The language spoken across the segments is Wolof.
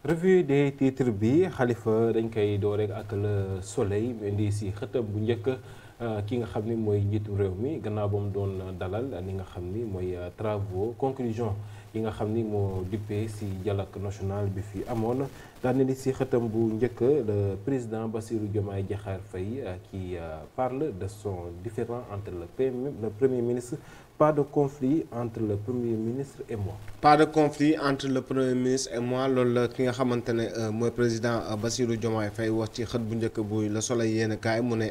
revue des titres bi Khalifa dañ koy door rek ak Le Soleil mu indi si xëtam bu njëkk ki nga xam ni mooy njiitu réew mi gannaaw ba mu doon dalal li nga xam ni mooy travaux conclusion yi nga xam ni moo duppee si dialogue national bi fi amoon daan ni si xëtam bu njëkk le président Bassirou Diomaye Diakhar Faye qui parle de son différend entre le premier ministre. Pas de conflit entre le Premier ministre et moi. Pas de conflit entre le Premier ministre et moi loolu la ki nga xamante ne mooy président Bassirou Diomaye Faye wax ci xët bu njëkk bu Le Soleil yéen kaay mu ne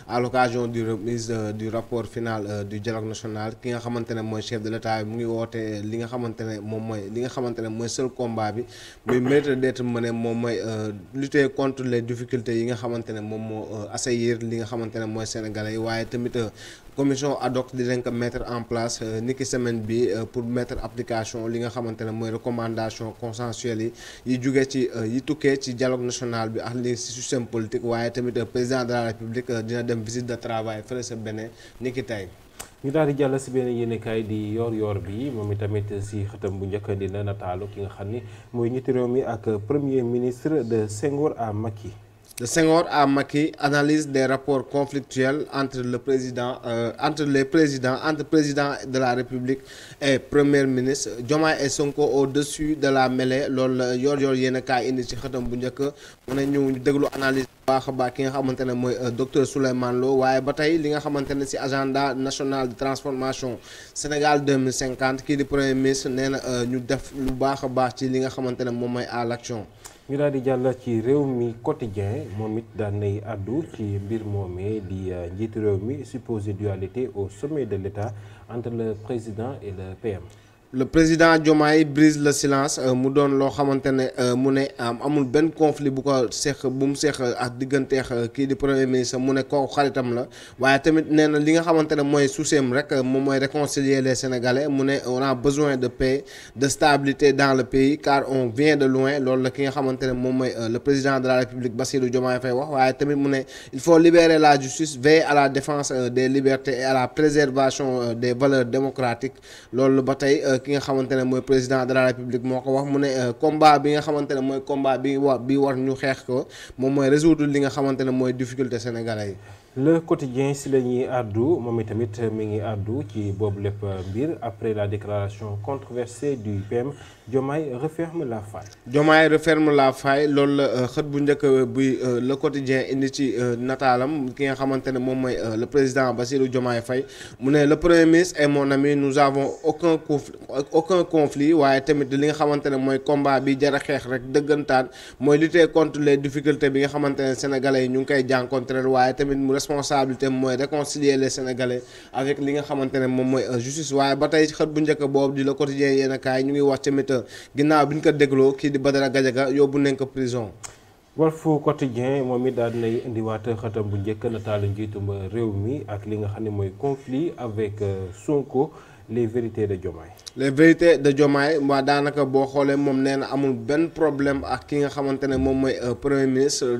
à l'occasion du remise du rapport final du dialogue national ki nga xamante ne mooy chef de l'État mu ngi woote li nga xamante ne mooy seul combat bi muy mérite d'être mené moom mooy lutter contre les difficultés yi nga xamante ne moom moo assaillir li nga xamante ne mooy sénégalais yi waaye tamit commission ad hoc dinañ ko mettre en place niki semaine bi pour mettre application li nga xamante ne mooy recommandation consensuelles yi jugee ci yi tukkee ci dialogue national bi ak li ci système politique waaye tamit président de la république dina dem visite de travail fële sa Bénin niki tey. ñu daal di jàll si benn yéenekaay di yor bi moom itamit si xëtam bu njëkk dina nataalu ki nga xam ni mooy njiitu réew mi ak premier ministre de Senghor à Macky. De Senghor à Macky, analyse des rapports conflictuels entre président de la République et Premier ministre. Diomaye et Sonko au-dessus de la mêlée loolu la yor yéen a kaay indi ci xëtam bu njëkk mu ne ñu déglu analyse bu baax a baax ki nga xamante ne mooy docteur Souleymane Lo waaye ba tey li nga xamante ne ci agenda national de transformation Sénégal 2050 kii di Premier ministre nee na ñu def lu baax a baax ci li nga xamante ne moom mooy à l'action. ñu daal di jàll ci réew mi quotidien moom it daan nay àddu ci mbir moomee di njiitu réew mi supposée dualité au sommet de l'État entre le président et le PM. Le président Diomaye brise le silence mu doon loo xamante ne mu ne amul benn conflit bu ko seq bu mu seq ak digganteex kii di premier ministre mu ne kooku xaritam la waaye tamit nee na li nga xamante ne mooy souciam rek moom mooy réconcilier les Sénégalais mu ne on a besoin de paix de stabilité dans le pays car on vient de loin loolu la ki nga xamante ne moom mooy le président de la République Bassirou Diomaye Faye wax waaye tamit mu ne il faut libérer la justice veiller à la défense des libertés et à la préservation des valeurs démocratiques loolu ba tey ki nga xamante ne mooy président de la république moo ko wax mu ne combat bi nga xamante ne mooy combat bi war ñu xeex ko moom mooy résoudre li nga xamante ne mooy difficulté sénégalais yi. Le quotidien si la ñuy àddu moom itamit mi ngi àddu ci boobu lépp mbir après la déclaration controversée du PM Diomaye referme la faille. Diomaye referme la faille loolu la xët bu njëkk buy le quotidien indi ci nataalam ki nga xamante ne moom mooy le président Bassirou Diomaye Faye mu ne le premier ministre est mon ami nous avons aucun conflit waaye tamit li nga xamante ne mooy combat bi jar a xeex rek dëggantaan mooy lutter contre les difficultés bi nga xamante ne sénégalais yi ñu ngi koy jànkontrer waaye tamit mu responsabilité mooy réconcilier les sénégalais avec li nga xamante ne moom mooy justice waaye ba tey xët bu njëkk boobu di le quotidien yéen a kaay ñu ngi wax tamit ginnaaw bi ñu ko dégloo kii di Badara Gadiaga yóbbu nañ ko prison. Walf Quotidien moom it daal dinay indiwaat xëtam bu njëkk nataalu njiitum réew mi ak li nga xam ne mooy conflit avec Sonko les vérités de Diomaye. Les vérités de Diomaye waa daanaka boo xoolee moom nee na amul benn problème ak ki nga xamante ne moom mooy premier ministre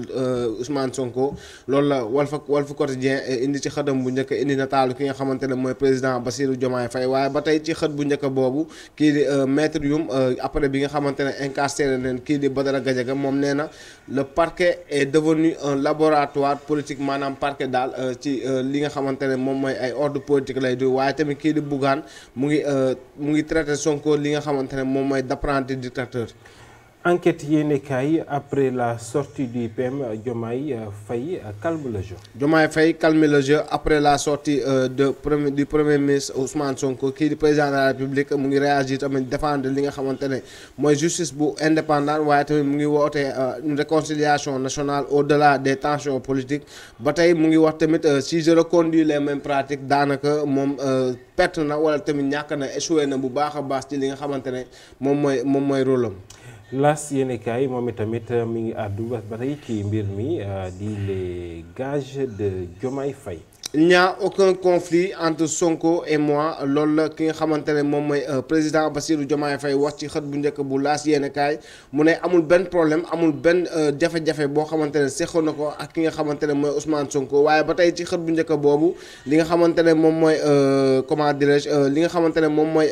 Ousmane Sonko loolu la Walf Quotidien indi ci xëtam bu njëkk indi nataalu ki nga xamante ne mooy président Bassirou Diomaye Faye waaye ba tey ci xët bu njëkk boobu kii di maître Youm après bi nga xamante ne incarcéré leen kii di Badara Gadiaga moom nee na le parquet est devenu un laboratoire politique maanaam parquet daal ci li nga xamante ne moom mooy ay ordre politique lay du waaye tamit kii di Bougane mu ngi traité Sonko li nga xamante ne moom mooy d'apprenti dictateur. Enquête yéenekaay après la sortie du PM Diomaye Faye calme le jeu. Diomaye Faye calme le jeu après la sortie du premier ministre Ousmane Sonko kii di président de la République mu ngi réagir tamit défendre li nga xamante ne mooy justice bu indépendante waaye tamit mu ngi woote une réconciliation nationale au-delà des tensions politiques ba tey mu ngi wax tamit si je reconduis les mêmes pratiques daanaka moom perte na wala tamit ñàkk na échoué na bu baax a baax ci li nga xamante ne moom mooy rôle am. Las yéenekaay moom itamit mi ngi àddu ba tey ci mbir mi di les gages de Diomaye Faye. il n'y a aucun conflit entre Sonko et moi loolu la ki nga xamante ne moom mooy président Bassirou Diomaye Faye wax ci xët bu njëkk bu laas yéene kaay mu ne amul benn problème amul benn jafe-jafe boo xamante ne seqoon na ko ak ki nga xamante ne mooy Ousmane Sonko waaye ba tey ci xët bu njëkk boobu li nga xamante ne moom mooy comment dirais-je li nga xamante ne moom mooy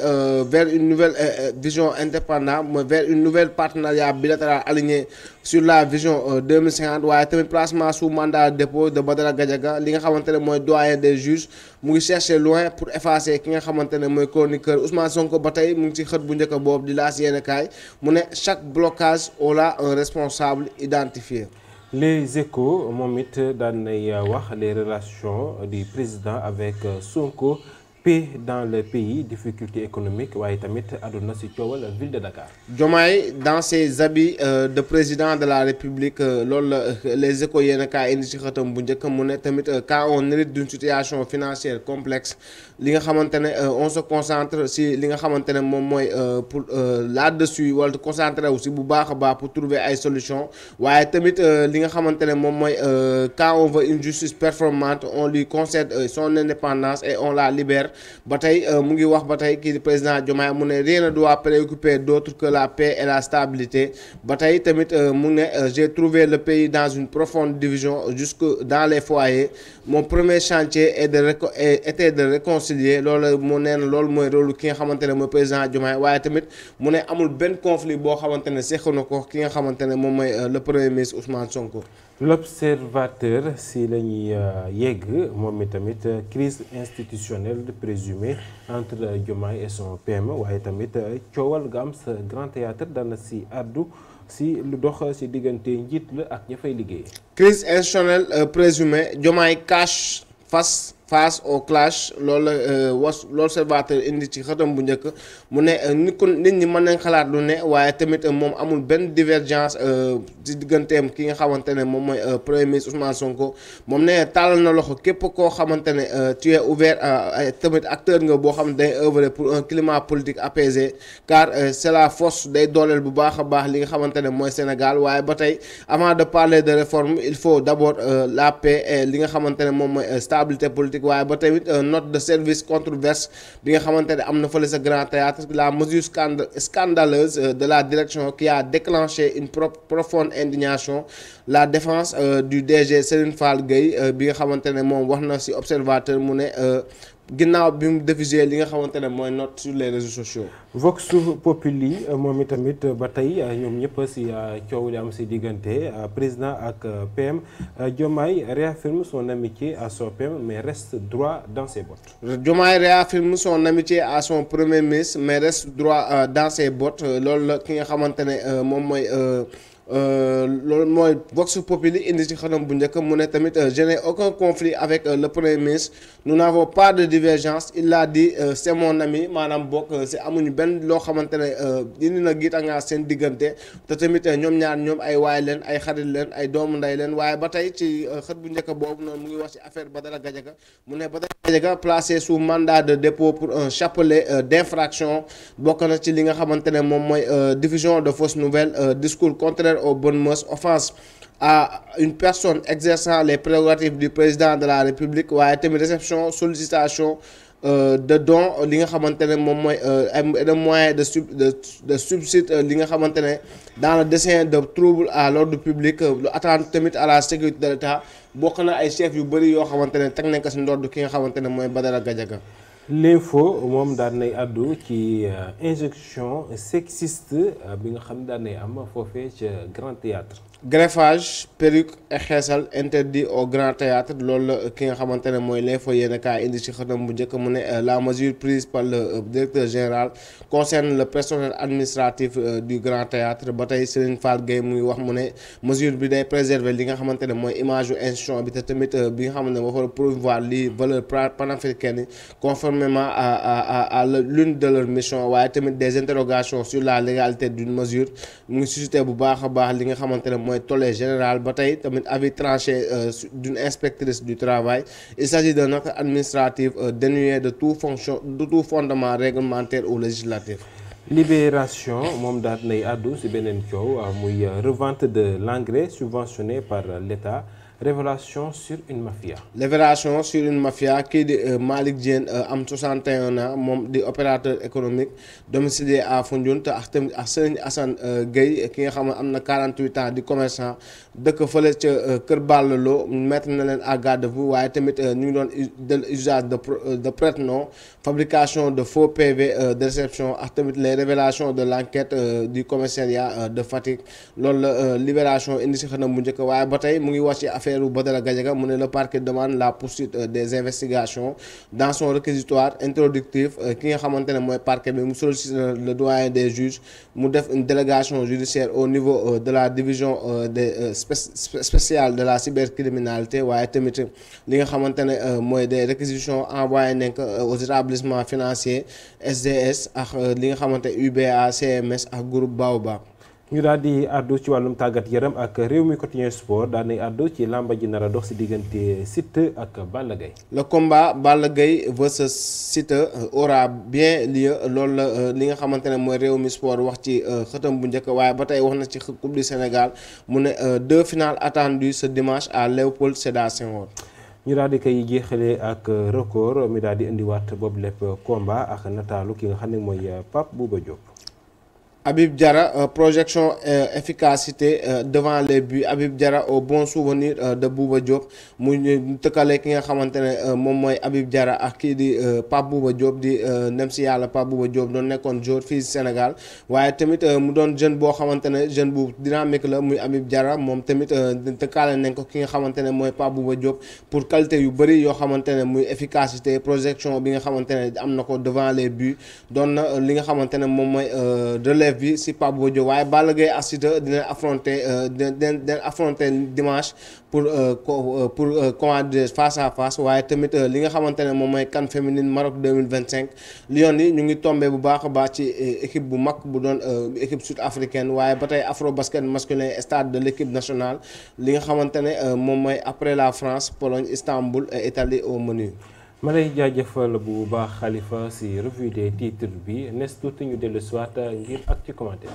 vers une nouvelle vision indépendante mooy vers une nouvelle partenariat bilatéral aligné sur la vision 2050 waaye tamit placement sous mandat de dépôt de Badara Gadiaga li nga xamante ne mooy doyen des juges mu ngi chercher loin pour effacer ki nga xamante ne mooy chroniqueur Ousmane Sonko ba tey mu ngi ci xët bu njëkk boobu di laas yéene kaay mu ne chaque blocage aura un responsable identifié. Les Échos moom it daan nay wax les relations du président avec Sonko. Paix dans le pays difficulté économique waaye tamit àdduna ci coowal ville de Dakar. Diomaye dans ses habits de président de la République loolu la les Échos yéen a kaay indi ci xëtam bu njëkk mu ne tamit quand on hérite d'une situation financière complexe li nga xamante ne on se concentre ci li nga xamante ne moom mooy pour là-dessus wala concentré aussi bu baax a baax pour trouver ay solutions waaye tamit li nga xamante ne moom mooy quand on veut une justice performante on lui concède son indépendance et on la libère. ba tey mu ngi wax ba tey kii di président Diomaye mu ne rien ne doit préoccuper d'autre que la paix et la stabilité ba tey tamit mu ne j'ai trouvé le pays dans une profonde division jusque dans les foyers mon premier chantier était de réconcilier loolu mu nee na loolu mooy rôle ki nga xamante ne mooy président Diomaye waaye tamit mu ne amul benn conflit boo xamante ne seq na ko ki nga xamante ne moom mooy le premier ministre Ousmane Sonko. L'observateur si la ñuy yegg moom mi tamit crise institutionnelle présumée entre Diomaye et son PM waaye tamit coowal ga am sa Grand Théâtre dana si àddu si lu dox si diggante njiit la ak ña fay liggéey. Crise institutionnelle présumée Diomaye cache face au clash loolu l'observateur indi ci xëtam bu njëkk mu ne nit ñi mën nañ xalaat lu ne waaye tamit moom amul benn divergence ci digganteem ki nga xamante ne moom mooy premier ministre Ousmane Sonko moom ne tàllal na loxo képp koo xamante ne tu es ouvert tamit acteur nga boo xam ne day œuvrer pour un climat politique apaisé car c'est la force day dooleel bu baax a baax li nga xamante ne mooy Sénégal waaye ba tey avant de parler de réforme il faut d'abord la paix et li nga xamante ne moom mooy stabilité politique waaye ba tamit note de service controverse bi nga xamante ne am na fële sa Grand Théâtre la mesure scandaleuse de la direction qui a déclenché une profonde indignation la défense du DG Serigne Fall Gueye bi nga xamante ne moom wax na ci observateur mu ne ginnaaw bi mu diffusé li nga xamante ne mooy note sur les réseaux sociaux. Vox Populi moom itamit ba tey ñoom ñëpp si coow li am si diggante président ak PM Diomaye réaffirme son amitié à son PM mais reste droit dans ses bottes. Diomaye réaffirme son amitié à son premier ministre mais reste droit dans ses bottes loolu la ki nga xamante ne moom mooy. loolu mooy Vox Populi indi ci xanam bu njëkk mu ne tamit je n'ai aucun conflit avec le premier ministre nous n'avons pas de divergence il l'a dit c'est mon ami maanaam bokk si amuñu benn loo xamante ne indi na giita nga seen diggante te tamit ñoom ñaar ñoom ay waay leen ay xarit leen ay doomu nday leen waaye ba tey ci xët bu njëkk boobu noonu mu ngi wax ci affaire Badara Gadiaga mu ne Badara Gadiaga placé sous mandat de dépôt pour un chapelet d'infraction bokk na ci li nga xamante ne moom mooy diffusion de fausses nouvelles discours contraire aux bonnes mœurs offense à une personne exerçant les prérogatives du président de la République waaye tamit réception sollicitation de dons li nga xamante ne moom mooy de moyens de subside li nga xamante ne dans le dessein de trouble à l'ordre public lu atteinte tamit à la sécurité de l'État bokk na ay chefs yu bëri yoo xamante ne teg nañ ko ci ndodd ki nga xamante ne mooy Badara Gadiaga. L'info moom daan nay àddu ci injection sexiste bi nga xam ne daan nay am foofee ca Grand Théâtre. Greffage perruque et xeesal interdit au Grand Théâtre loolu la ki nga xamante ne mooy l'info yéen kaa indi ci xëtam bu njëkk mu ne la mesure prise par le directeur général concerne le personnel administratif du Grand Théâtre ba tey Serigne Fall Gueye mu ngi wax mu ne mesure bi day préserver li nga xamante ne mooy image yu institution bi te tamit bi nga xamante ne dafa promouvoir li valeur panafricaine yi conformément à l'une de leurs missions waaye tamit des interrogations sur la légalité d'une mesure mu ngi suscité bu baax a baax li nga xamante ne mooy tollé général ba tey tamit avis tranché d'une inspectrice du travail il s'agit d'un acte administratif dénué de tout fondement réglementaire ou législatif. Libération moom daal nay àddu ci beneen coow muy revente de l'engrais subventionné par l'État révélation sur une mafia. Révélation sur une mafia kii di Malick Diène am 61 ans moom di opérateur économique domicilié à Foundiougne te ak tamit ak Serigne Assane Gueye ki nga xam ne am na 48 ans di commerçant dëkk fële ca Kër Ballalo mettre na leen à garde à vue waaye tamit ñu ngi doon del usage de prête-nom fabrication de faux PV de réception ak tamit les révélations de l'enquête du commissariat de Fatick loolu la Libération indi si xanam bu njëkk waaye ba tey mu ngi wax ci affaire u Badara Gadiaga mu ne le parquet demande la poursuite des investigations dans son réquisitoire introductif ki nga xamante ne mooy parquet bi mu sollicite le doyen des juges mu def une délégation judiciaire au niveau de la division des spéciale de la cybercriminalité waaye tamit li nga xamante ne mooy des réquisitions envoyé nañ ko aux établissements financiers SDS ak li nga xamante UBA CMS ak groupe Baobab. ñu daal di àddu ci wàllum tàggat yaram ak réew mi quotidien sport daal di àddu ci làmba ji nar a dox si diggante Siteu ak Balla Gaye. le combat Balla Gaye versus Siteu aura bien lieu loolu la li nga xamante ne mooy réew mi sport wax ci xëtam bu njëkk waaye ba tey wax na ci coupe du Sénégal mu ne 2 finales attendues ce dimanche à Léopold Sédar Senghor. ñu daal di koy jeexalee ak record mi daal di indiwaat boobu lépp combat ak nataalu ki nga xam ne mooy Pape Bouba Diop. Habib Diarra projection efficacité devant les buts Habib Diarra au bon souvenir de Bouba Diop mu tëkkale ki nga xamante ne moom mooy Habib Diarra ak kii di Pape Bouba Diop di nem si yàlla Pape Bouba Diop doon nekkoon joueur fii Sénégal waaye tamit mu doon jeune boo xamante ne jeune bu dynamique la muy Habib Diarra moom tamit tëkkaale nañ ko ki nga xamante ne mooy Pape Bouba Diop pour qualité yu bëri yoo xamante ne muy efficacité projection bi nga xamante ne am na ko devant les buts doon na li nga xamante ne moom mooy relève bi si Pape Bouba Diop waaye Balla Gaye ak Siteu dina affronter dimanche pour comment dire face à face waaye tamit li nga xamante ne moom mooy CAN féminine Maroc 2025 Lions yi ñu ngi tombé bu baax a baax ci équipe bu mag bu doon équipe sud-africaine waaye ba tey afro basket masculin stade de l'équipe nationale li nga xamante ne moom mooy après la France Pologne Istanbul et Italie au menu. ma lay jaajëfal bu baax Khalifa si revue des titres bi nes tuuti ñu dellu soit ngir ak ci commentaire